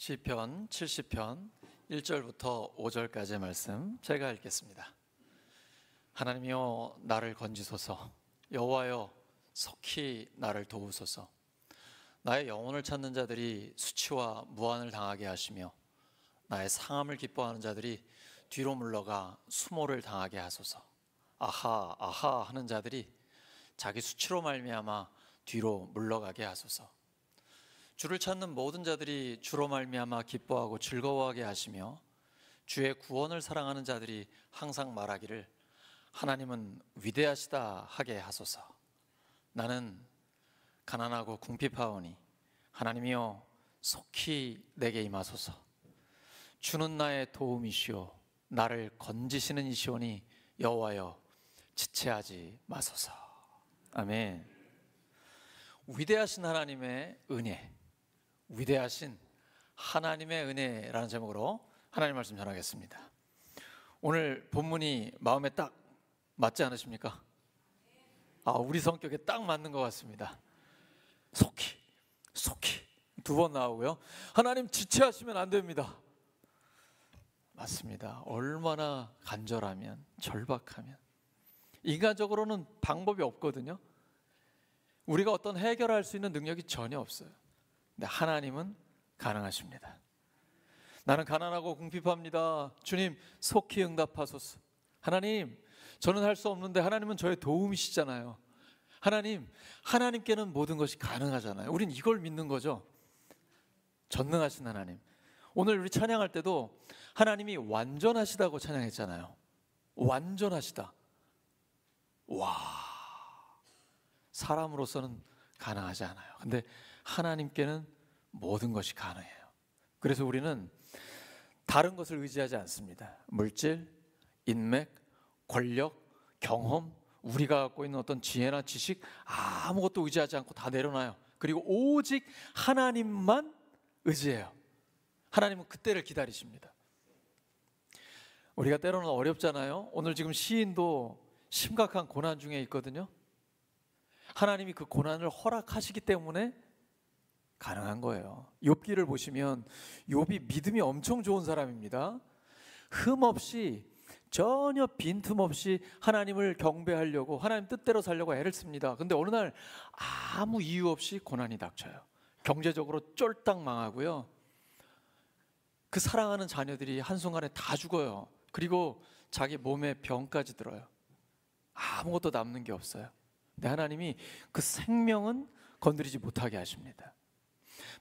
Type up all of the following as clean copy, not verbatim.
시편 70편 1절부터 5절까지의 말씀 제가 읽겠습니다. 하나님이여 나를 건지소서, 여호와여 속히 나를 도우소서. 나의 영혼을 찾는 자들이 수치와 무한을 당하게 하시며 나의 상함을 기뻐하는 자들이 뒤로 물러가 수모를 당하게 하소서. 아하 아하 하는 자들이 자기 수치로 말미암아 뒤로 물러가게 하소서. 주를 찾는 모든 자들이 주로 말미암아 기뻐하고 즐거워하게 하시며 주의 구원을 사랑하는 자들이 항상 말하기를 하나님은 위대하시다 하게 하소서. 나는 가난하고 궁핍하오니 하나님이여 속히 내게 임하소서. 주는 나의 도움이시오 나를 건지시는 이시오니 여호와여 지체하지 마소서. 아멘. 위대하신 하나님의 은혜, 위대하신 하나님의 은혜라는 제목으로 하나님 말씀 전하겠습니다. 오늘 본문이 마음에 딱 맞지 않으십니까? 우리 성격에 딱 맞는 것 같습니다. 속히 두 번 나오고요. 하나님 지체하시면 안 됩니다. 맞습니다. 얼마나 간절하면, 절박하면. 인간적으로는 방법이 없거든요. 우리가 어떤 해결할 수 있는 능력이 전혀 없어요. 근데 하나님은 가능하십니다. 나는 가난하고 궁핍합니다. 주님 속히 응답하소서. 하나님 저는 할 수 없는데 하나님은 저의 도움이시잖아요. 하나님께는 모든 것이 가능하잖아요. 우린 이걸 믿는 거죠. 전능하신 하나님. 오늘 우리 찬양할 때도 하나님이 완전하시다고 찬양했잖아요. 완전하시다. 와, 사람으로서는 가능하지 않아요. 근데 하나님께는 모든 것이 가능해요. 그래서 우리는 다른 것을 의지하지 않습니다. 물질, 인맥, 권력, 경험, 우리가 갖고 있는 어떤 지혜나 지식 아무것도 의지하지 않고 다 내려놔요. 그리고 오직 하나님만 의지해요. 하나님은 그때를 기다리십니다. 우리가 때로는 어렵잖아요. 오늘 지금 시인도 심각한 고난 중에 있거든요. 하나님이 그 고난을 허락하시기 때문에 가능한 거예요. 욥기를 보시면 욥이 믿음이 엄청 좋은 사람입니다. 흠없이 전혀 빈틈없이 하나님을 경배하려고 하나님 뜻대로 살려고 애를 씁니다. 근데 어느 날 아무 이유 없이 고난이 닥쳐요. 경제적으로 쫄딱 망하고요. 그 사랑하는 자녀들이 한순간에 다 죽어요. 그리고 자기 몸에 병까지 들어요. 아무것도 남는 게 없어요. 근데 하나님이 그 생명은 건드리지 못하게 하십니다.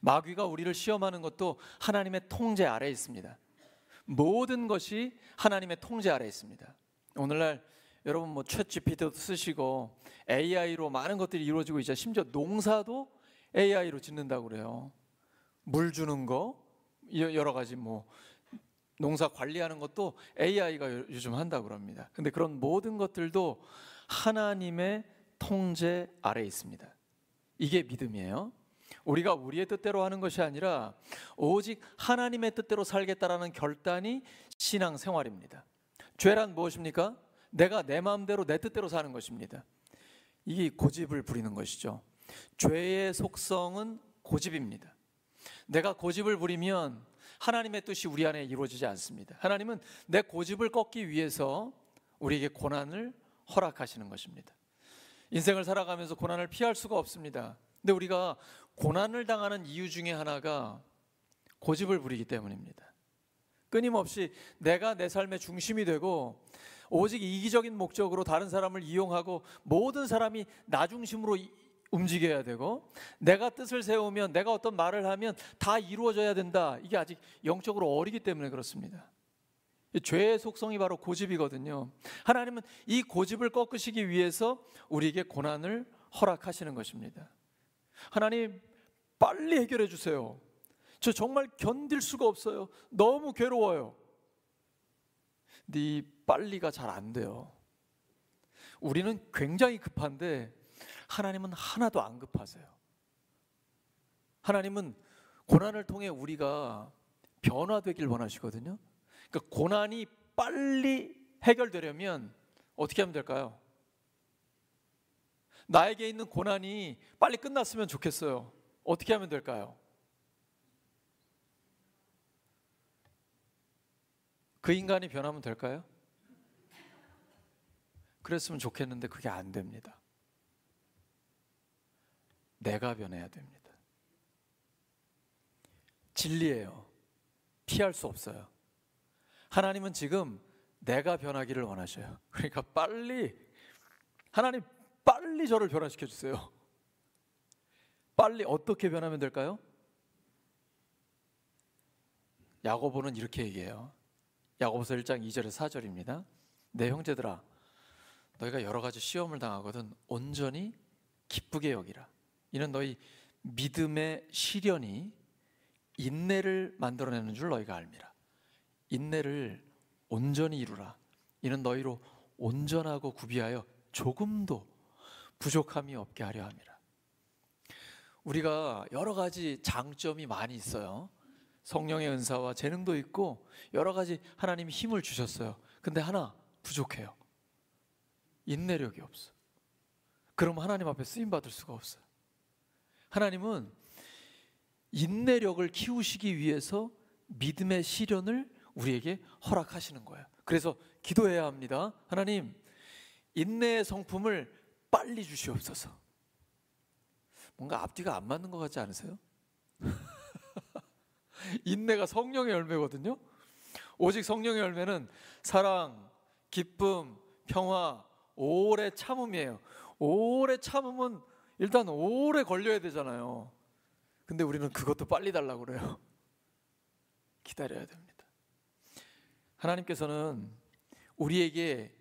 마귀가 우리를 시험하는 것도 하나님의 통제 아래에 있습니다. 모든 것이 하나님의 통제 아래에 있습니다. 오늘날 여러분 챗 GPT도 쓰시고 AI로 많은 것들이 이루어지고 있죠. 심지어 농사도 AI로 짓는다고 그래요. 물 주는 거 여러 가지 농사 관리하는 것도 AI가 요즘 한다고 그럽니다. 근데 그런 모든 것들도 하나님의 통제 아래에 있습니다. 이게 믿음이에요. 우리가 우리의 뜻대로 하는 것이 아니라 오직 하나님의 뜻대로 살겠다라는 결단이 신앙생활입니다. 죄란 무엇입니까? 내가 내 마음대로 내 뜻대로 사는 것입니다. 이게 고집을 부리는 것이죠. 죄의 속성은 고집입니다. 내가 고집을 부리면 하나님의 뜻이 우리 안에 이루어지지 않습니다. 하나님은 내 고집을 꺾기 위해서 우리에게 고난을 허락하시는 것입니다. 인생을 살아가면서 고난을 피할 수가 없습니다. 근데 우리가 고난을 당하는 이유 중에 하나가 고집을 부리기 때문입니다. 끊임없이 내가 내 삶의 중심이 되고 오직 이기적인 목적으로 다른 사람을 이용하고 모든 사람이 나 중심으로 움직여야 되고 내가 뜻을 세우면 내가 어떤 말을 하면 다 이루어져야 된다. 이게 아직 영적으로 어리기 때문에 그렇습니다. 죄의 속성이 바로 고집이거든요. 하나님은 이 고집을 꺾으시기 위해서 우리에게 고난을 허락하시는 것입니다. 하나님 빨리 해결해 주세요. 저 정말 견딜 수가 없어요. 너무 괴로워요. 근데 이 빨리가 잘 안 돼요. 우리는 굉장히 급한데 하나님은 하나도 안 급하세요. 하나님은 고난을 통해 우리가 변화되길 원하시거든요. 그러니까 고난이 빨리 해결되려면 어떻게 하면 될까요? 나에게 있는 고난이 빨리 끝났으면 좋겠어요. 어떻게 하면 될까요? 그 인간이 변하면 될까요? 그랬으면 좋겠는데 그게 안 됩니다. 내가 변해야 됩니다. 진리예요. 피할 수 없어요. 하나님은 지금 내가 변하기를 원하셔요. 그러니까 하나님 빨리 저를 변화시켜 주세요. 빨리 어떻게 변하면 될까요? 야고보는 이렇게 얘기해요. 야고보서 1장 2절에서 4절입니다. 내 형제들아, 너희가 여러 가지 시험을 당하거든 온전히 기쁘게 여기라. 이는 너희 믿음의 시련이 인내를 만들어내는 줄 너희가 알미라. 인내를 온전히 이루라. 이는 너희로 온전하고 구비하여 조금도 부족함이 없게 하려 함이라. 우리가 여러 가지 장점이 많이 있어요. 성령의 은사와 재능도 있고 여러 가지 하나님이 힘을 주셨어요. 근데 하나 부족해요. 인내력이 없어. 그럼 하나님 앞에 쓰임받을 수가 없어요. 하나님은 인내력을 키우시기 위해서 믿음의 시련을 우리에게 허락하시는 거예요. 그래서 기도해야 합니다. 하나님, 인내의 성품을 빨리 주시옵소서. 뭔가 앞뒤가 안 맞는 것 같지 않으세요? 인내가 성령의 열매거든요. 오직 성령의 열매는 사랑, 기쁨, 평화, 오래 참음이에요. 오래 참으면 일단 오래 걸려야 되잖아요. 근데 우리는 그것도 빨리 달라고 그래요. 기다려야 됩니다. 하나님께서는 우리에게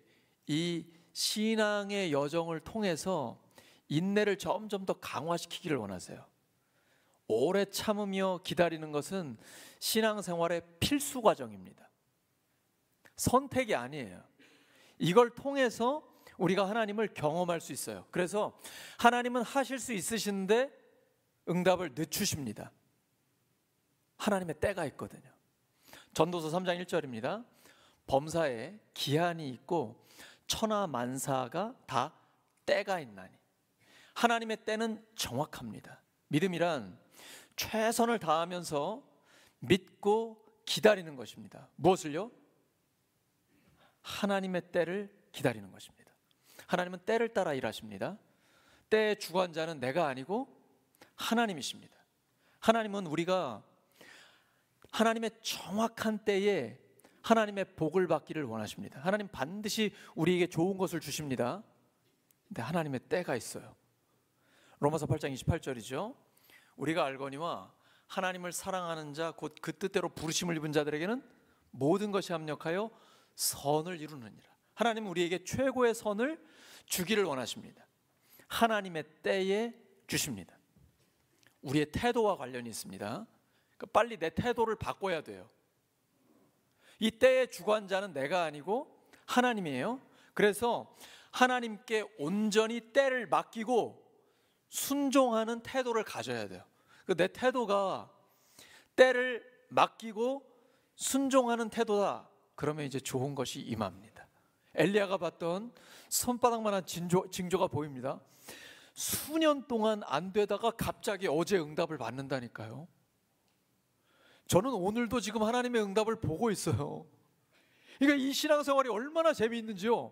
이 신앙의 여정을 통해서 인내를 점점 더 강화시키기를 원하세요. 오래 참으며 기다리는 것은 신앙생활의 필수 과정입니다. 선택이 아니에요. 이걸 통해서 우리가 하나님을 경험할 수 있어요. 그래서 하나님은 하실 수 있으신데 응답을 늦추십니다. 하나님의 때가 있거든요. 전도서 3장 1절입니다. 범사에 기한이 있고 천하 만사가 다 때가 있나니. 하나님의 때는 정확합니다. 믿음이란 최선을 다하면서 믿고 기다리는 것입니다. 무엇을요? 하나님의 때를 기다리는 것입니다. 하나님은 때를 따라 일하십니다. 때의 주관자는 내가 아니고 하나님이십니다. 하나님은 우리가 하나님의 정확한 때에 하나님의 복을 받기를 원하십니다. 하나님 반드시 우리에게 좋은 것을 주십니다. 근데 하나님의 때가 있어요. 로마서 8장 28절이죠. 우리가 알거니와 하나님을 사랑하는 자 곧 그 뜻대로 부르심을 입은 자들에게는 모든 것이 합력하여 선을 이루느니라. 하나님은 우리에게 최고의 선을 주기를 원하십니다. 하나님의 때에 주십니다. 우리의 태도와 관련이 있습니다. 그러니까 빨리 내 태도를 바꿔야 돼요. 이 때의 주관자는 내가 아니고 하나님이에요. 그래서 하나님께 온전히 때를 맡기고 순종하는 태도를 가져야 돼요. 내 태도가 때를 맡기고 순종하는 태도다. 그러면 이제 좋은 것이 임합니다. 엘리야가 봤던 손바닥만한 징조가 보입니다. 수년 동안 안 되다가 갑자기 어제 응답을 받는다니까요. 저는 오늘도 지금 하나님의 응답을 보고 있어요. 그러니까 이 신앙생활이 얼마나 재미있는지요.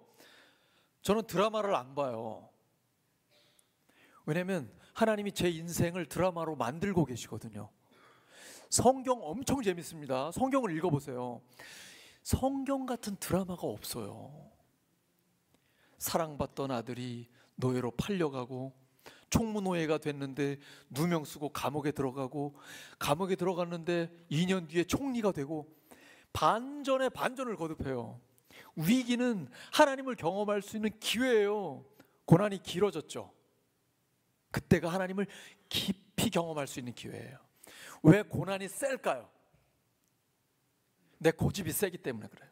저는 드라마를 안 봐요. 왜냐하면 하나님이 제 인생을 드라마로 만들고 계시거든요. 성경 엄청 재밌습니다. 성경을 읽어보세요. 성경 같은 드라마가 없어요. 사랑받던 아들이 노예로 팔려가고 총무노예가 됐는데 누명 쓰고 감옥에 들어가고 감옥에 들어갔는데 2년 뒤에 총리가 되고 반전에 반전을 거듭해요. 위기는 하나님을 경험할 수 있는 기회예요. 고난이 길어졌죠. 그때가 하나님을 깊이 경험할 수 있는 기회예요. 왜 고난이 셀까요? 내 고집이 세기 때문에 그래요.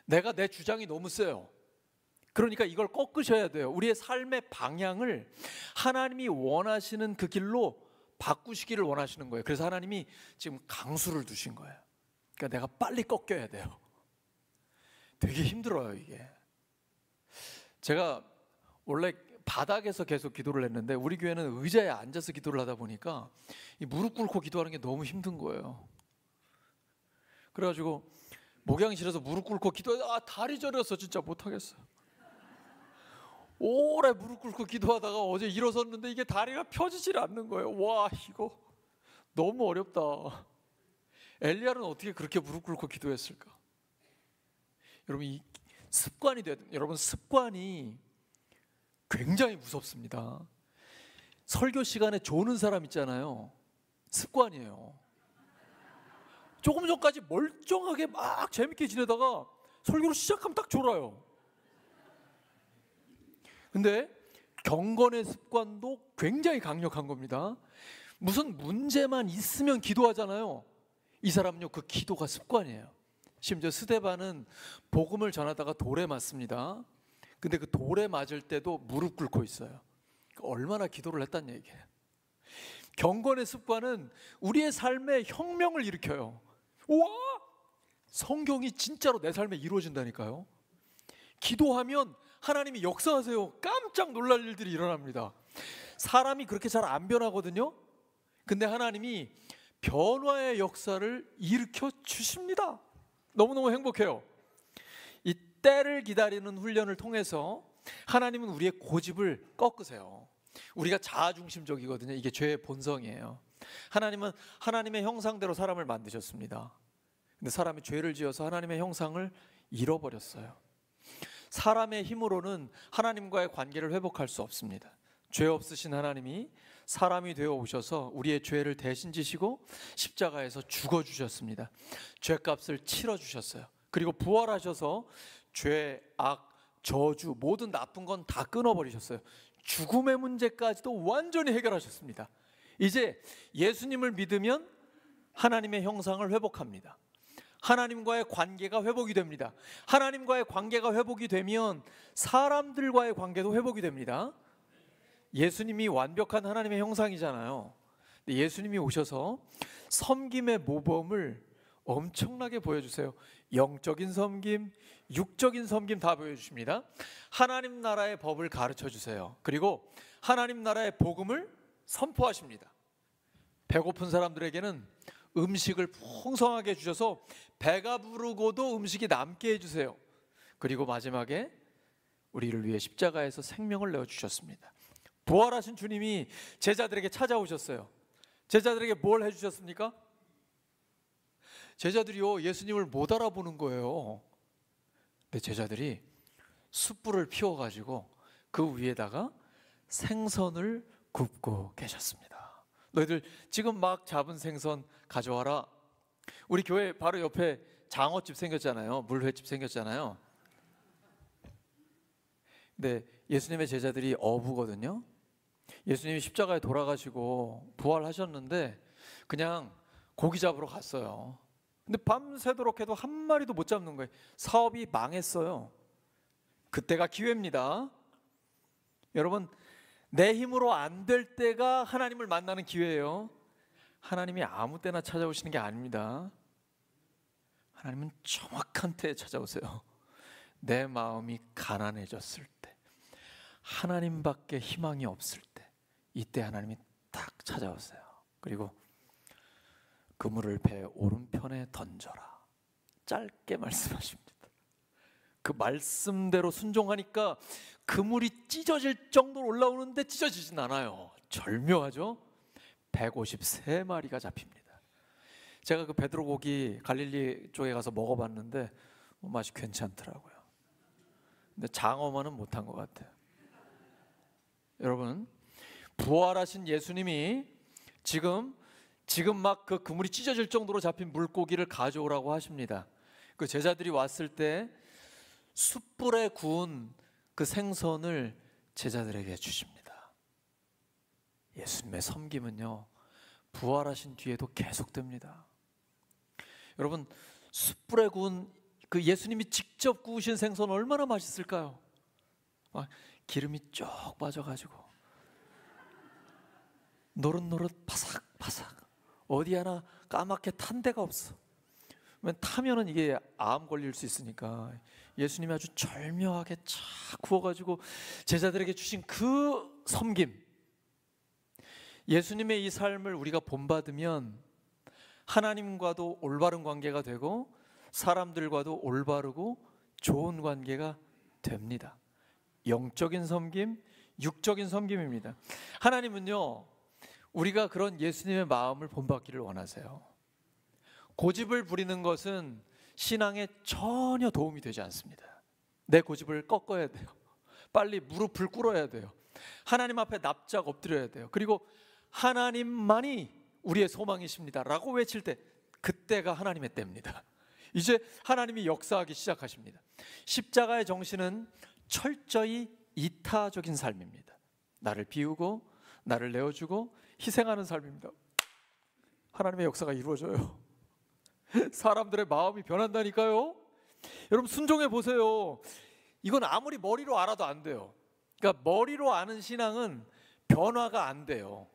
내가 내 주장이 너무 세요. 그러니까 이걸 꺾으셔야 돼요. 우리의 삶의 방향을 하나님이 원하시는 그 길로 바꾸시기를 원하시는 거예요. 그래서 하나님이 지금 강수를 두신 거예요. 그러니까 내가 빨리 꺾여야 돼요. 되게 힘들어요, 이게. 제가 원래 바닥에서 계속 기도를 했는데 우리 교회는 의자에 앉아서 기도를 하다 보니까 이 무릎 꿇고 기도하는 게 너무 힘든 거예요. 그래가지고 목양실에서 무릎 꿇고 다리 저렸어. 진짜 못하겠어요. 오래 무릎 꿇고 기도하다가 어제 일어섰는데 이게 다리가 펴지질 않는 거예요. 와, 이거 너무 어렵다. 엘리야는 어떻게 그렇게 무릎 꿇고 기도했을까? 여러분, 이 습관이 여러분, 습관이 굉장히 무섭습니다. 설교 시간에 조는 사람 있잖아요. 습관이에요. 조금 전까지 멀쩡하게 막 재밌게 지내다가 설교를 시작하면 딱 졸아요. 근데 경건의 습관도 굉장히 강력한 겁니다. 무슨 문제만 있으면 기도하잖아요. 이 사람은요, 그 기도가 습관이에요. 심지어 스데반은 복음을 전하다가 돌에 맞습니다. 근데 그 돌에 맞을 때도 무릎 꿇고 있어요. 얼마나 기도를 했단 얘기예요. 경건의 습관은 우리의 삶에 혁명을 일으켜요. 우와! 성경이 진짜로 내 삶에 이루어진다니까요. 기도하면 하나님이 역사하세요. 깜짝 놀랄 일들이 일어납니다. 사람이 그렇게 잘 안 변하거든요. 근데 하나님이 변화의 역사를 일으켜 주십니다. 너무너무 행복해요. 이 때를 기다리는 훈련을 통해서 하나님은 우리의 고집을 꺾으세요. 우리가 자아중심적이거든요. 이게 죄의 본성이에요. 하나님은 하나님의 형상대로 사람을 만드셨습니다. 근데 사람이 죄를 지어서 하나님의 형상을 잃어버렸어요. 사람의 힘으로는 하나님과의 관계를 회복할 수 없습니다. 죄 없으신 하나님이 사람이 되어 오셔서 우리의 죄를 대신 지시고 십자가에서 죽어주셨습니다. 죄값을 치러주셨어요. 그리고 부활하셔서 죄, 악, 저주, 모든 나쁜 건 다 끊어버리셨어요. 죽음의 문제까지도 완전히 해결하셨습니다. 이제 예수님을 믿으면 하나님의 형상을 회복합니다. 하나님과의 관계가 회복이 됩니다. 하나님과의 관계가 회복이 되면 사람들과의 관계도 회복이 됩니다. 예수님이 완벽한 하나님의 형상이잖아요. 예수님이 오셔서 섬김의 모범을 엄청나게 보여주세요. 영적인 섬김, 육적인 섬김 다 보여주십니다. 하나님 나라의 법을 가르쳐 주세요. 그리고 하나님 나라의 복음을 선포하십니다. 배고픈 사람들에게는 음식을 풍성하게 주셔서 배가 부르고도 음식이 남게 해주세요. 그리고 마지막에 우리를 위해 십자가에서 생명을 내어주셨습니다. 부활하신 주님이 제자들에게 찾아오셨어요. 제자들에게 뭘 해주셨습니까? 제자들이요, 예수님을 못 알아보는 거예요. 근데 제자들이 숯불을 피워가지고 그 위에다가 생선을 굽고 계셨습니다. 너희들 지금 막 잡은 생선 가져와라. 우리 교회 바로 옆에 장어집 생겼잖아요. 물회집 생겼잖아요. 근데 예수님의 제자들이 어부거든요. 예수님이 십자가에 돌아가시고 부활하셨는데 그냥 고기 잡으러 갔어요. 근데 밤새도록 해도 한 마리도 못 잡는 거예요. 사업이 망했어요. 그때가 기회입니다. 여러분, 내 힘으로 안 될 때가 하나님을 만나는 기회예요. 하나님이 아무 때나 찾아오시는 게 아닙니다. 하나님은 정확한 때에 찾아오세요. 내 마음이 가난해졌을 때, 하나님밖에 희망이 없을 때, 이때 하나님이 딱 찾아오세요. 그리고 그물을 배 오른편에 던져라. 짧게 말씀하십니다. 그 말씀대로 순종하니까 그물이 찢어질 정도로 올라오는데 찢어지진 않아요. 절묘하죠? 153마리가 잡힙니다. 제가 그 베드로 고기 갈릴리 쪽에 가서 먹어봤는데 맛이 괜찮더라고요. 근데 장어만은 못한 것 같아요. 여러분, 부활하신 예수님이 지금 막 그 그물이 찢어질 정도로 잡힌 물고기를 가져오라고 하십니다. 그 제자들이 왔을 때 숯불에 구운 그 생선을 제자들에게 주십니다. 예수님의 섬김은요, 부활하신 뒤에도 계속됩니다. 여러분, 숯불에 구운 그 예수님이 직접 구우신 생선 얼마나 맛있을까요? 기름이 쭉 빠져가지고 노릇노릇 바삭바삭, 어디 하나 까맣게 탄 데가 없어. 타면은 이게 암 걸릴 수 있으니까 예수님이 아주 절묘하게 쫙 구워가지고 제자들에게 주신 그 섬김, 예수님의 이 삶을 우리가 본받으면 하나님과도 올바른 관계가 되고 사람들과도 올바르고 좋은 관계가 됩니다. 영적인 섬김, 육적인 섬김입니다. 하나님은요, 우리가 그런 예수님의 마음을 본받기를 원하세요. 고집을 부리는 것은 신앙에 전혀 도움이 되지 않습니다. 내 고집을 꺾어야 돼요. 빨리 무릎을 꿇어야 돼요. 하나님 앞에 납작 엎드려야 돼요. 그리고 하나님만이 우리의 소망이십니다 라고 외칠 때, 그때가 하나님의 때입니다. 이제 하나님이 역사하기 시작하십니다. 십자가의 정신은 철저히 이타적인 삶입니다. 나를 비우고 나를 내어주고 희생하는 삶입니다. 하나님의 역사가 이루어져요. 사람들의 마음이 변한다니까요. 여러분 순종해 보세요. 이건 아무리 머리로 알아도 안 돼요. 그러니까 머리로 아는 신앙은 변화가 안 돼요.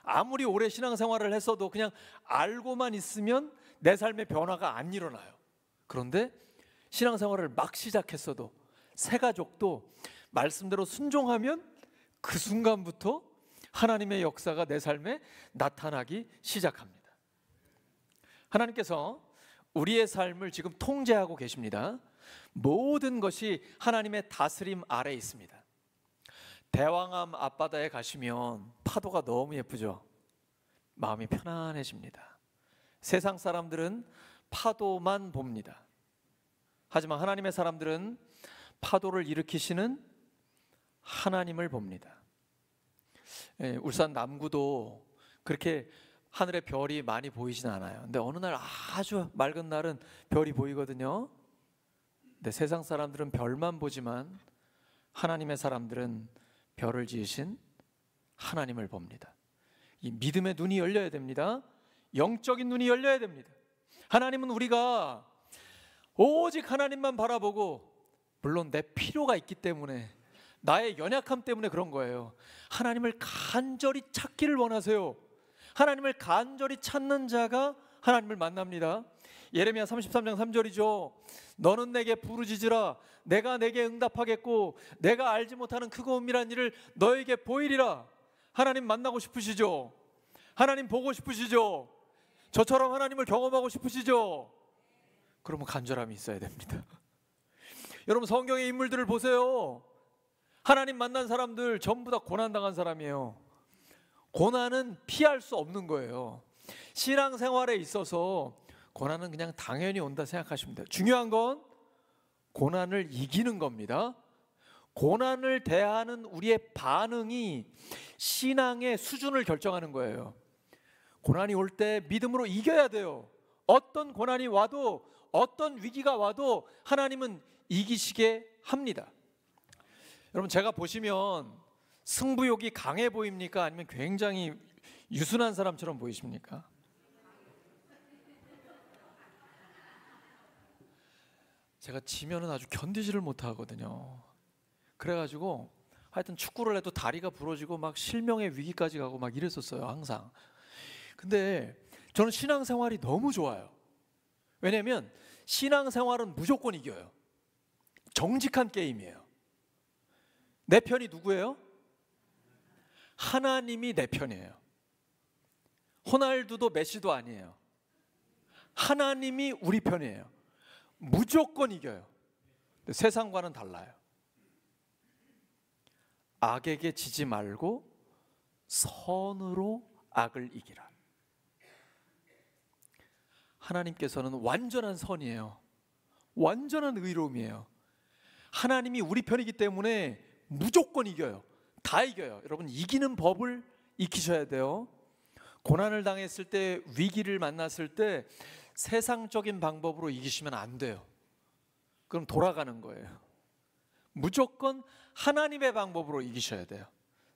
아무리 오래 신앙생활을 했어도 그냥 알고만 있으면 내 삶의 변화가 안 일어나요. 그런데 신앙생활을 막 시작했어도 새 가족도 말씀대로 순종하면 그 순간부터 하나님의 역사가 내 삶에 나타나기 시작합니다. 하나님께서 우리의 삶을 지금 통제하고 계십니다. 모든 것이 하나님의 다스림 아래에 있습니다. 대왕암 앞바다에 가시면 파도가 너무 예쁘죠? 마음이 편안해집니다. 세상 사람들은 파도만 봅니다. 하지만 하나님의 사람들은 파도를 일으키시는 하나님을 봅니다. 울산 남구도 그렇게 하늘에 별이 많이 보이진 않아요. 근데 어느 날 아주 맑은 날은 별이 보이거든요. 근데 세상 사람들은 별만 보지만 하나님의 사람들은 별을 지으신 하나님을 봅니다. 이 믿음의 눈이 열려야 됩니다. 영적인 눈이 열려야 됩니다. 하나님은 우리가 오직 하나님만 바라보고, 물론 내 필요가 있기 때문에, 나의 연약함 때문에 그런 거예요. 하나님을 간절히 찾기를 원하세요. 하나님을 간절히 찾는 자가 하나님을 만납니다. 예레미야 33장 3절이죠. 너는 내게 부르짖으라. 내가 내게 응답하겠고 내가 알지 못하는 크고 은밀한 일을 너에게 보이리라. 하나님 만나고 싶으시죠? 하나님 보고 싶으시죠? 저처럼 하나님을 경험하고 싶으시죠? 그러면 간절함이 있어야 됩니다. 여러분 성경의 인물들을 보세요. 하나님 만난 사람들 전부 다 고난당한 사람이에요. 고난은 피할 수 없는 거예요. 신앙생활에 있어서 고난은 그냥 당연히 온다 생각하시면 돼요. 중요한 건 고난을 이기는 겁니다. 고난을 대하는 우리의 반응이 신앙의 수준을 결정하는 거예요. 고난이 올 때 믿음으로 이겨야 돼요. 어떤 고난이 와도, 어떤 위기가 와도 하나님은 이기시게 합니다. 여러분 제가 보시면 승부욕이 강해 보입니까? 아니면 굉장히 유순한 사람처럼 보이십니까? 제가 지면은 아주 견디지를 못하거든요. 그래가지고 하여튼 축구를 해도 다리가 부러지고 막 실명의 위기까지 가고 막 이랬었어요, 항상. 근데 저는 신앙생활이 너무 좋아요. 왜냐하면 신앙생활은 무조건 이겨요. 정직한 게임이에요. 내 편이 누구예요? 하나님이 내 편이에요. 호날두도 메시도 아니에요. 하나님이 우리 편이에요. 무조건 이겨요. 근데 세상과는 달라요. 악에게 지지 말고 선으로 악을 이기라. 하나님께서는 완전한 선이에요. 완전한 의로움이에요. 하나님이 우리 편이기 때문에 무조건 이겨요. 다 이겨요. 여러분 이기는 법을 익히셔야 돼요. 고난을 당했을 때, 위기를 만났을 때 세상적인 방법으로 이기시면 안 돼요. 그럼 돌아가는 거예요. 무조건 하나님의 방법으로 이기셔야 돼요.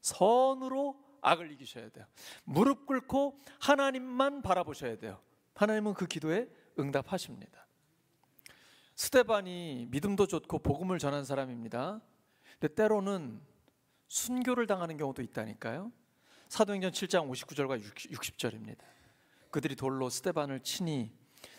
선으로 악을 이기셔야 돼요. 무릎 꿇고 하나님만 바라보셔야 돼요. 하나님은 그 기도에 응답하십니다. 스데반이 믿음도 좋고 복음을 전한 사람입니다. 근데 때로는 순교를 당하는 경우도 있다니까요. 사도행전 7장 59절과 60절입니다. 그들이 돌로 스데반을 치니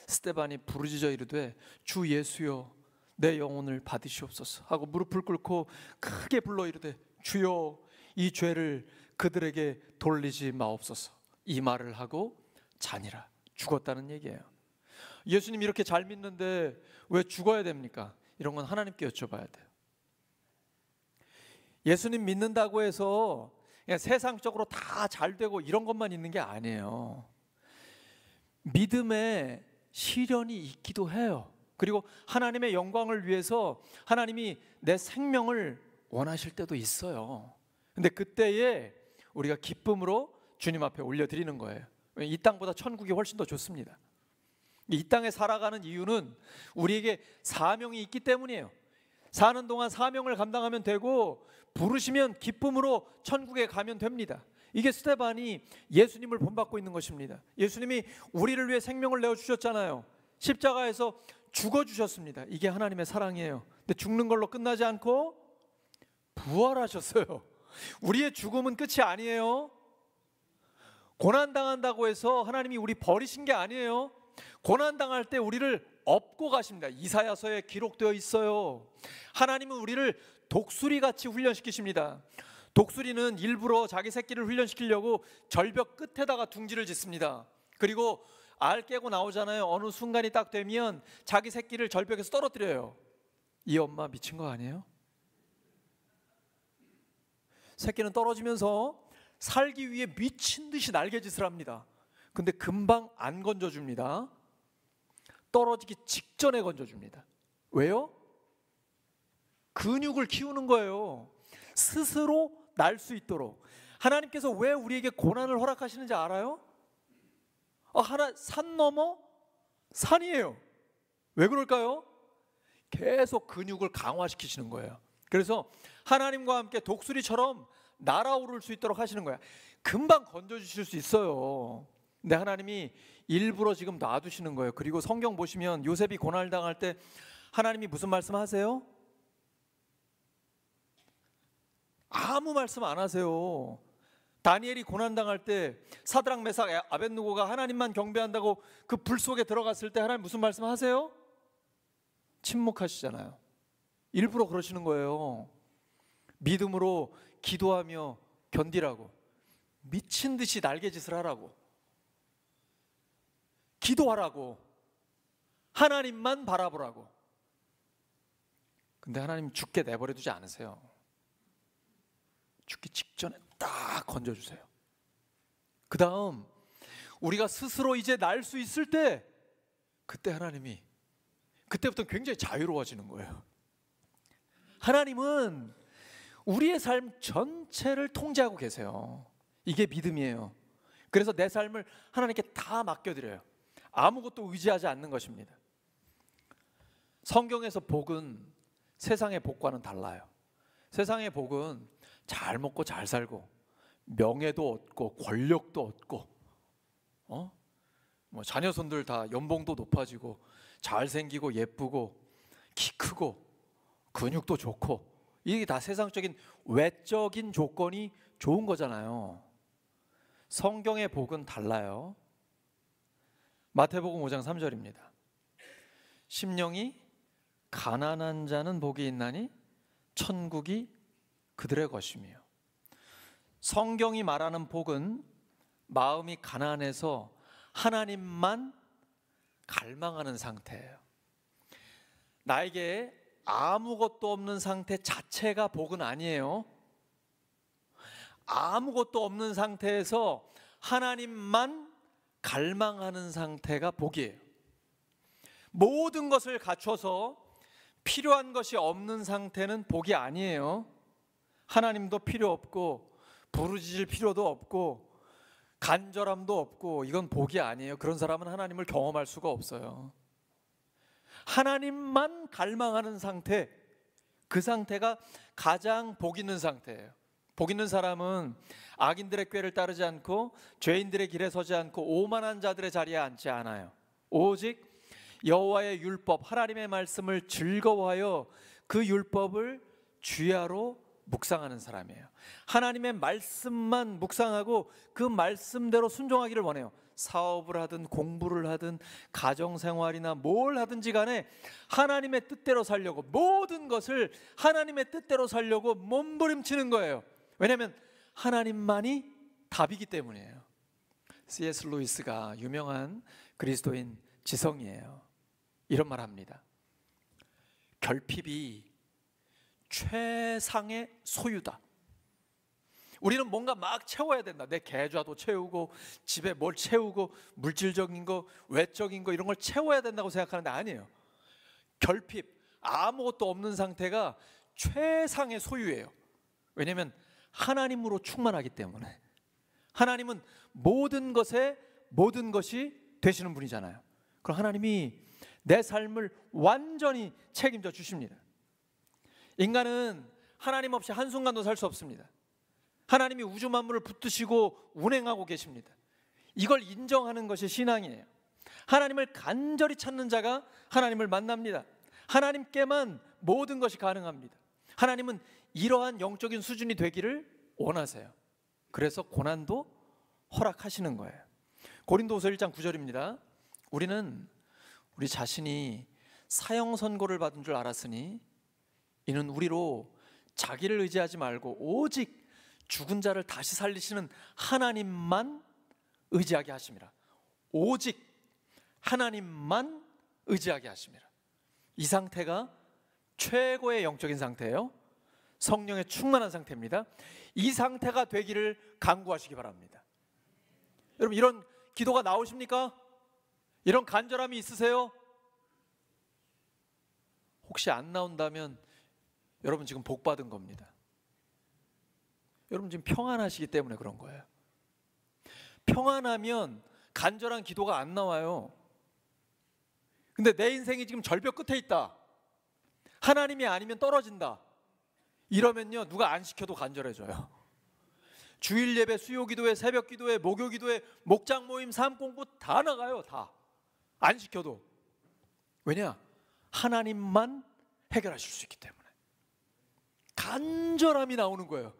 스데반이 부르짖어 이르되 주 예수여 내 영혼을 받으시옵소서 하고 무릎을 꿇고 크게 불러 이르되 주여 이 죄를 그들에게 돌리지 마옵소서. 이 말을 하고 자니라. 죽었다는 얘기예요. 예수님 이렇게 잘 믿는데 왜 죽어야 됩니까? 이런 건 하나님께 여쭤봐야 돼요. 예수님 믿는다고 해서 그냥 세상적으로 다 잘 되고 이런 것만 있는 게 아니에요. 믿음에 시련이 있기도 해요. 그리고 하나님의 영광을 위해서 하나님이 내 생명을 원하실 때도 있어요. 근데 그때에 우리가 기쁨으로 주님 앞에 올려드리는 거예요. 이 땅보다 천국이 훨씬 더 좋습니다. 이 땅에 살아가는 이유는 우리에게 사명이 있기 때문이에요. 사는 동안 사명을 감당하면 되고 부르시면 기쁨으로 천국에 가면 됩니다. 이게 스데반이 예수님을 본받고 있는 것입니다. 예수님이 우리를 위해 생명을 내어주셨잖아요. 십자가에서 죽어주셨습니다. 이게 하나님의 사랑이에요. 근데 죽는 걸로 끝나지 않고 부활하셨어요. 우리의 죽음은 끝이 아니에요. 고난당한다고 해서 하나님이 우리 버리신 게 아니에요. 고난당할 때 우리를 업고 가십니다. 이사야서에 기록되어 있어요. 하나님은 우리를 독수리같이 훈련시키십니다. 독수리는 일부러 자기 새끼를 훈련시키려고 절벽 끝에다가 둥지를 짓습니다. 그리고 알 깨고 나오잖아요. 어느 순간이 딱 되면 자기 새끼를 절벽에서 떨어뜨려요. 이 엄마 미친 거 아니에요? 새끼는 떨어지면서 살기 위해 미친 듯이 날개짓을 합니다. 근데 금방 안 건져줍니다. 떨어지기 직전에 건져줍니다. 왜요? 근육을 키우는 거예요. 스스로 날 수 있도록. 하나님께서 왜 우리에게 고난을 허락하시는지 알아요? 산 넘어 산이에요. 왜 그럴까요? 계속 근육을 강화시키시는 거예요. 그래서 하나님과 함께 독수리처럼 날아오를 수 있도록 하시는 거야. 금방 건져주실 수 있어요. 근데 하나님이 일부러 지금 놔두시는 거예요. 그리고 성경 보시면 요셉이 고난을 당할 때 하나님이 무슨 말씀 하세요? 아무 말씀 안 하세요. 다니엘이 고난당할 때 사드락 메삭 아벳느고가 하나님만 경배한다고 그 불 속에 들어갔을 때 하나님 무슨 말씀 하세요? 침묵하시잖아요. 일부러 그러시는 거예요. 믿음으로 기도하며 견디라고, 미친 듯이 날개짓을 하라고, 기도하라고, 하나님만 바라보라고. 근데 하나님 죽게 내버려 두지 않으세요. 죽기 직전에 딱 건져주세요. 그 다음 우리가 스스로 이제 날 수 있을 때, 그때 하나님이, 그때부터 굉장히 자유로워지는 거예요. 하나님은 우리의 삶 전체를 통제하고 계세요. 이게 믿음이에요. 그래서 내 삶을 하나님께 다 맡겨드려요. 아무것도 의지하지 않는 것입니다. 성경에서 복은 세상의 복과는 달라요. 세상의 복은 잘 먹고 잘 살고 명예도 얻고 권력도 얻고 자녀손들 다 연봉도 높아지고 잘생기고 예쁘고 키 크고 근육도 좋고, 이게 다 세상적인 외적인 조건이 좋은 거잖아요. 성경의 복은 달라요. 마태복음 5장 3절입니다. 심령이 가난한 자는 복이 있나니 천국이 그들의 것이며. 성경이 말하는 복은 마음이 가난해서 하나님만 갈망하는 상태예요. 나에게 아무것도 없는 상태 자체가 복은 아니에요. 아무것도 없는 상태에서 하나님만 갈망하는 상태가 복이에요. 모든 것을 갖춰서 필요한 것이 없는 상태는 복이 아니에요. 하나님도 필요 없고 부르짖을 필요도 없고 간절함도 없고, 이건 복이 아니에요. 그런 사람은 하나님을 경험할 수가 없어요. 하나님만 갈망하는 상태, 그 상태가 가장 복 있는 상태예요. 복 있는 사람은 악인들의 꾀를 따르지 않고 죄인들의 길에 서지 않고 오만한 자들의 자리에 앉지 않아요. 오직 여호와의 율법, 하나님의 말씀을 즐거워하여 그 율법을 주야로 묵상하는 사람이에요. 하나님의 말씀만 묵상하고 그 말씀대로 순종하기를 원해요. 사업을 하든 공부를 하든 가정생활이나 뭘 하든지 간에 하나님의 뜻대로 살려고, 모든 것을 하나님의 뜻대로 살려고 몸부림치는 거예요. 왜냐하면 하나님만이 답이기 때문이에요. C.S. 루이스가 유명한 그리스도인 지성이에요. 이런 말 합니다. 결핍이 최상의 소유다. 우리는 뭔가 막 채워야 된다. 내 계좌도 채우고 집에 뭘 채우고 물질적인 거, 외적인 거 이런 걸 채워야 된다고 생각하는데 아니에요. 결핍, 아무것도 없는 상태가 최상의 소유예요. 왜냐하면 하나님으로 충만하기 때문에. 하나님은 모든 것에 모든 것이 되시는 분이잖아요. 그럼 하나님이 내 삶을 완전히 책임져 주십니다. 인간은 하나님 없이 한순간도 살 수 없습니다. 하나님이 우주 만물을 붙드시고 운행하고 계십니다. 이걸 인정하는 것이 신앙이에요. 하나님을 간절히 찾는 자가 하나님을 만납니다. 하나님께만 모든 것이 가능합니다. 하나님은 이러한 영적인 수준이 되기를 원하세요. 그래서 고난도 허락하시는 거예요. 고린도후서 1장 9절입니다. 우리는 우리 자신이 사형 선고를 받은 줄 알았으니 이는 우리로 자기를 의지하지 말고 오직 죽은 자를 다시 살리시는 하나님만 의지하게 하심이라. 오직 하나님만 의지하게 하심이라. 이 상태가 최고의 영적인 상태예요. 성령에 충만한 상태입니다. 이 상태가 되기를 간구하시기 바랍니다. 여러분, 이런 기도가 나오십니까? 이런 간절함이 있으세요? 혹시 안 나온다면 여러분 지금 복 받은 겁니다. 여러분 지금 평안하시기 때문에 그런 거예요. 평안하면 간절한 기도가 안 나와요. 근데 내 인생이 지금 절벽 끝에 있다. 하나님이 아니면 떨어진다. 이러면요, 누가 안 시켜도 간절해져요. 주일 예배, 수요 기도회, 새벽 기도회, 목요 기도회, 목장 모임, 삶 공부 다 나가요. 다. 안 시켜도. 왜냐? 하나님만 해결하실 수 있기 때문에. 간절함이 나오는 거예요.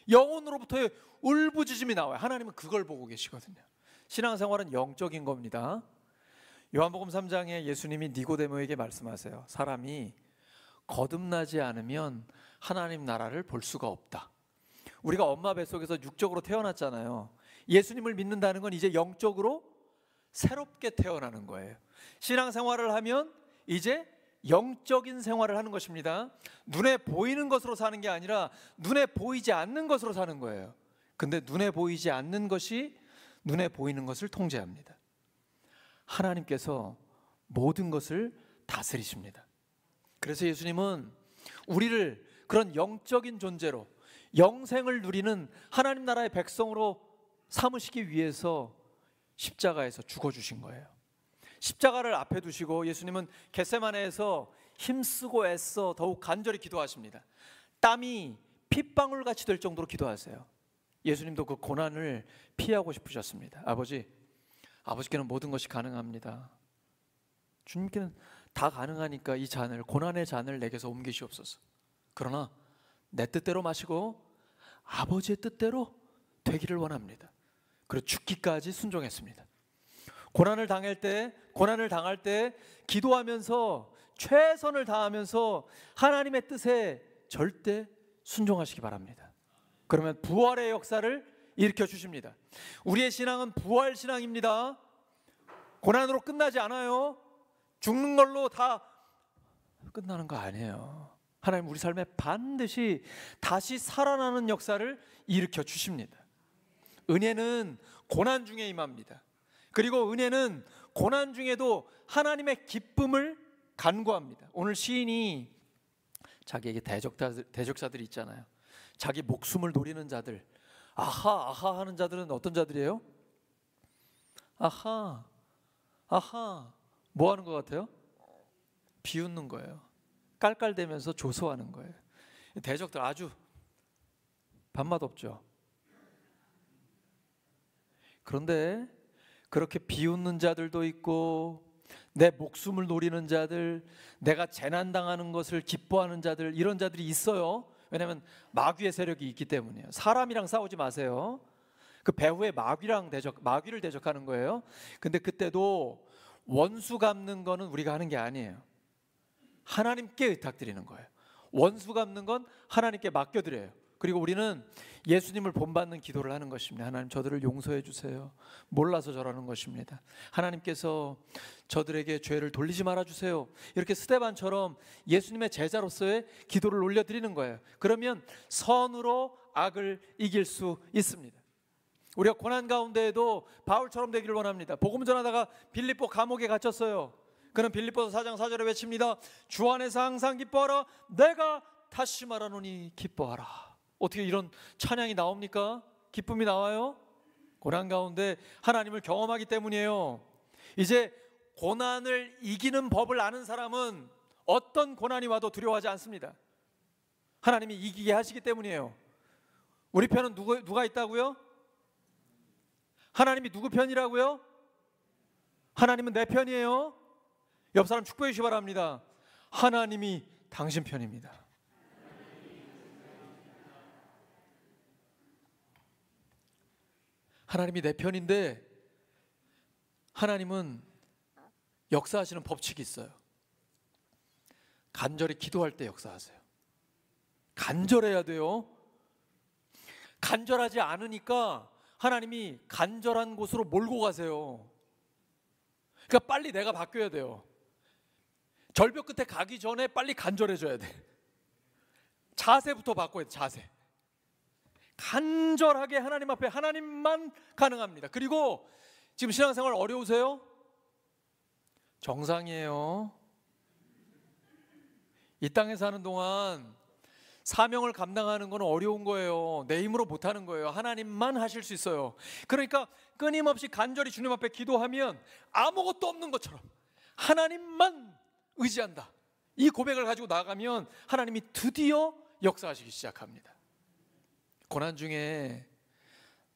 영혼으로부터의 울부짖음이 나와요. 하나님은 그걸 보고 계시거든요. 신앙생활은 영적인 겁니다. 요한복음 3장에 예수님이 니고데모에게 말씀하세요. 사람이 거듭나지 않으면 하나님 나라를 볼 수가 없다. 우리가 엄마 뱃속에서 육적으로 태어났잖아요. 예수님을 믿는다는 건 이제 영적으로 새롭게 태어나는 거예요. 신앙생활을 하면 이제 영적인 생활을 하는 것입니다. 눈에 보이는 것으로 사는 게 아니라 눈에 보이지 않는 것으로 사는 거예요. 근데 눈에 보이지 않는 것이 눈에 보이는 것을 통제합니다. 하나님께서 모든 것을 다스리십니다. 그래서 예수님은 우리를 그런 영적인 존재로 영생을 누리는 하나님 나라의 백성으로 삼으시기 위해서 십자가에서 죽어주신 거예요. 십자가를 앞에 두시고 예수님은 겟세마네에서 힘쓰고 애써 더욱 간절히 기도하십니다. 땀이 핏방울같이 될 정도로 기도하세요. 예수님도 그 고난을 피하고 싶으셨습니다. 아버지께는 모든 것이 가능합니다. 주님께는 다 가능하니까 이 잔을, 고난의 잔을 내게서 옮기시옵소서. 그러나 내 뜻대로 마시고 아버지의 뜻대로 되기를 원합니다. 그리고 죽기까지 순종했습니다. 고난을 당할 때 기도하면서 최선을 다하면서 하나님의 뜻에 절대 순종하시기 바랍니다. 그러면 부활의 역사를 일으켜 주십니다. 우리의 신앙은 부활 신앙입니다. 고난으로 끝나지 않아요. 죽는 걸로 다 끝나는 거 아니에요. 하나님 우리 삶에 반드시 다시 살아나는 역사를 일으켜 주십니다. 은혜는 고난 중에 임합니다. 그리고 은혜는 고난 중에도 하나님의 기쁨을 간구합니다. 오늘 시인이 자기에게 대적자들이 있잖아요. 자기 목숨을 노리는 자들, 아하 하는 자들은 어떤 자들이에요? 아하 뭐 하는 것 같아요? 비웃는 거예요. 깔깔대면서 조소하는 거예요. 대적들 아주 밥맛 없죠. 그런데 그렇게 비웃는 자들도 있고 내 목숨을 노리는 자들, 내가 재난당하는 것을 기뻐하는 자들, 이런 자들이 있어요. 왜냐하면 마귀의 세력이 있기 때문이에요. 사람이랑 싸우지 마세요. 그 배후에 마귀를 대적하는 거예요. 근데 그때도 원수 갚는 거는 우리가 하는 게 아니에요. 하나님께 의탁드리는 거예요. 원수 갚는 건 하나님께 맡겨드려요. 그리고 우리는 예수님을 본받는 기도를 하는 것입니다. 하나님, 저들을 용서해 주세요. 몰라서 저러는 것입니다. 하나님께서 저들에게 죄를 돌리지 말아 주세요. 이렇게 스데반처럼 예수님의 제자로서의 기도를 올려드리는 거예요. 그러면 선으로 악을 이길 수 있습니다. 우리가 고난 가운데에도 바울처럼 되기를 원합니다. 복음 전하다가 빌립보 감옥에 갇혔어요. 그는 빌립보서 4장 4절에 외칩니다. 주 안에서 항상 기뻐하라. 내가 다시 말하노니 기뻐하라. 어떻게 이런 찬양이 나옵니까? 기쁨이 나와요? 고난 가운데 하나님을 경험하기 때문이에요. 이제 고난을 이기는 법을 아는 사람은 어떤 고난이 와도 두려워하지 않습니다. 하나님이 이기게 하시기 때문이에요. 우리 편은 누가 있다고요? 하나님이 누구 편이라고요? 하나님은 내 편이에요. 옆 사람 축복해 주시기 바랍니다. 하나님이 당신 편입니다. 하나님이 내 편인데 하나님은 역사하시는 법칙이 있어요. 간절히 기도할 때 역사하세요. 간절해야 돼요. 간절하지 않으니까 하나님이 간절한 곳으로 몰고 가세요. 그러니까 빨리 내가 바뀌어야 돼요. 절벽 끝에 가기 전에 빨리 간절해져야 돼. 자세부터 바꿔야 돼. 자세. 간절하게 하나님 앞에 하나님만 가능합니다. 그리고 지금 신앙생활 어려우세요? 정상이에요. 이 땅에 사는 동안 사명을 감당하는 건 어려운 거예요. 내 힘으로 못하는 거예요. 하나님만 하실 수 있어요. 그러니까 끊임없이 간절히 주님 앞에 기도하면 아무것도 없는 것처럼 하나님만 의지한다. 이 고백을 가지고 나가면 하나님이 드디어 역사하시기 시작합니다. 고난 중에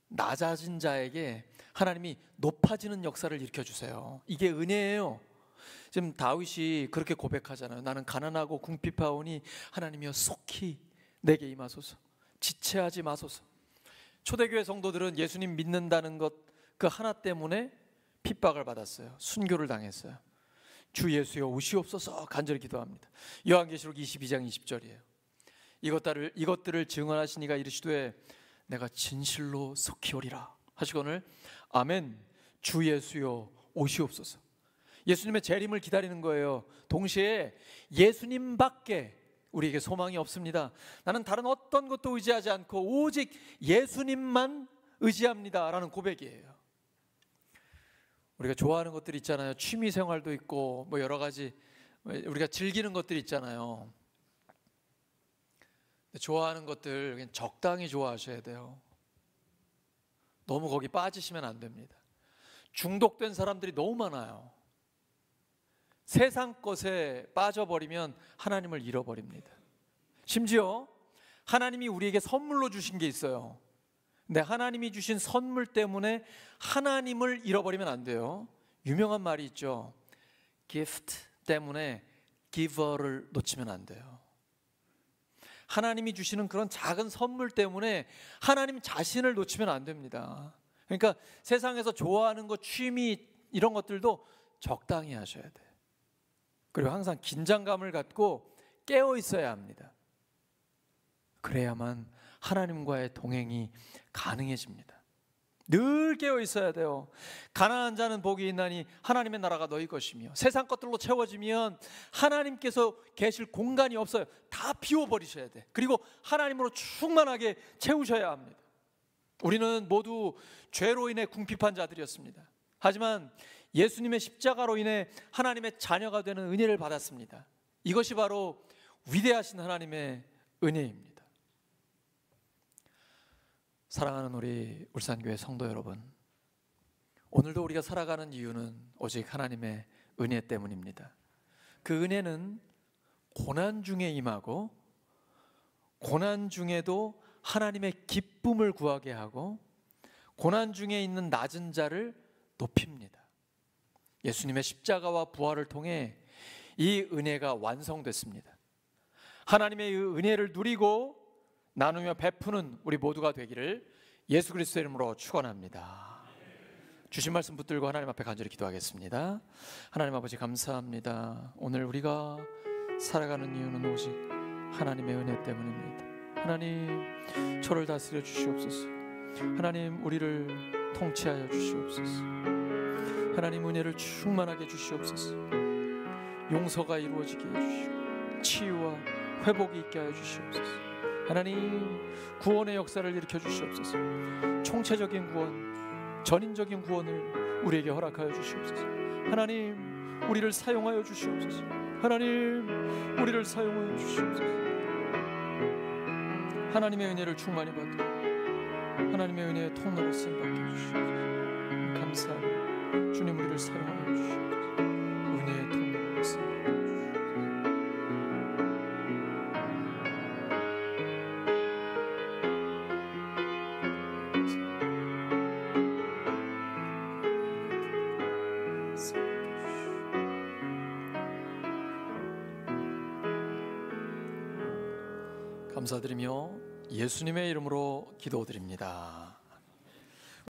낮아진 자에게 하나님이 높아지는 역사를 일으켜주세요. 이게 은혜예요. 지금 다윗이 그렇게 고백하잖아요. 나는 가난하고 궁핍하오니 하나님이여 속히 내게 임하소서. 지체하지 마소서. 초대교회 성도들은 예수님 믿는다는 것 그 하나 때문에 핍박을 받았어요. 순교를 당했어요. 주 예수여 오시옵소서 간절히 기도합니다. 요한계시록 22장 20절이에요. 이것들을 증언하시니가 이르시되 내가 진실로 속히 오리라 하시거늘 아멘. 주 예수여 오시옵소서. 예수님의 재림을 기다리는 거예요. 동시에 예수님밖에 우리에게 소망이 없습니다. 나는 다른 어떤 것도 의지하지 않고 오직 예수님만 의지합니다 라는 고백이에요. 우리가 좋아하는 것들이 있잖아요. 취미 생활도 있고 뭐 여러 가지 우리가 즐기는 것들이 있잖아요. 좋아하는 것들 그냥 적당히 좋아하셔야 돼요. 너무 거기 빠지시면 안 됩니다. 중독된 사람들이 너무 많아요. 세상 것에 빠져버리면 하나님을 잃어버립니다. 심지어 하나님이 우리에게 선물로 주신 게 있어요. 근데 하나님이 주신 선물 때문에 하나님을 잃어버리면 안 돼요. 유명한 말이 있죠. gift 때문에 giver를 놓치면 안 돼요. 하나님이 주시는 그런 작은 선물 때문에 하나님 자신을 놓치면 안 됩니다. 그러니까 세상에서 좋아하는 것, 취미 이런 것들도 적당히 하셔야 돼요. 그리고 항상 긴장감을 갖고 깨어 있어야 합니다. 그래야만 하나님과의 동행이 가능해집니다. 늘 깨어 있어야 돼요. 가난한 자는 복이 있나니 하나님의 나라가 너희 것이며 세상 것들로 채워지면 하나님께서 계실 공간이 없어요. 다 비워버리셔야 돼. 그리고 하나님으로 충만하게 채우셔야 합니다. 우리는 모두 죄로 인해 궁핍한 자들이었습니다. 하지만 예수님의 십자가로 인해 하나님의 자녀가 되는 은혜를 받았습니다. 이것이 바로 위대하신 하나님의 은혜입니다. 사랑하는 우리 울산교회 성도 여러분, 오늘도 우리가 살아가는 이유는 오직 하나님의 은혜 때문입니다. 그 은혜는 고난 중에 임하고 고난 중에도 하나님의 기쁨을 구하게 하고 고난 중에 있는 낮은 자를 높입니다. 예수님의 십자가와 부활을 통해 이 은혜가 완성됐습니다. 하나님의 이 은혜를 누리고 나누며 베푸는 우리 모두가 되기를 예수 그리스도의 이름으로 축원합니다. 주신 말씀 붙들고 하나님 앞에 간절히 기도하겠습니다. 하나님 아버지 감사합니다. 오늘 우리가 살아가는 이유는 오직 하나님의 은혜 때문입니다. 하나님, 저를 다스려 주시옵소서. 하나님, 우리를 통치하여 주시옵소서. 하나님, 은혜를 충만하게 주시옵소서. 용서가 이루어지게 해주시고 치유와 회복이 있게 하여 주시옵소서. 하나님, 구원의 역사를 일으켜 주시옵소서. 총체적인 구원, 전인적인 구원을 우리에게 허락하여 주시옵소서. 하나님, 우리를 사용하여 주시옵소서. 하나님, 우리를 사용하여 주시옵소서. 하나님의 은혜를 충만히 받고 하나님의 은혜의 통로로 쓰임받게 해주시옵소서. 감사합니다. 주님, 우리를 사용하여 주시옵소서. 은혜의 통로로 쓰임받게 해주시옵소서. 감사드리며 예수님의 이름으로 기도드립니다.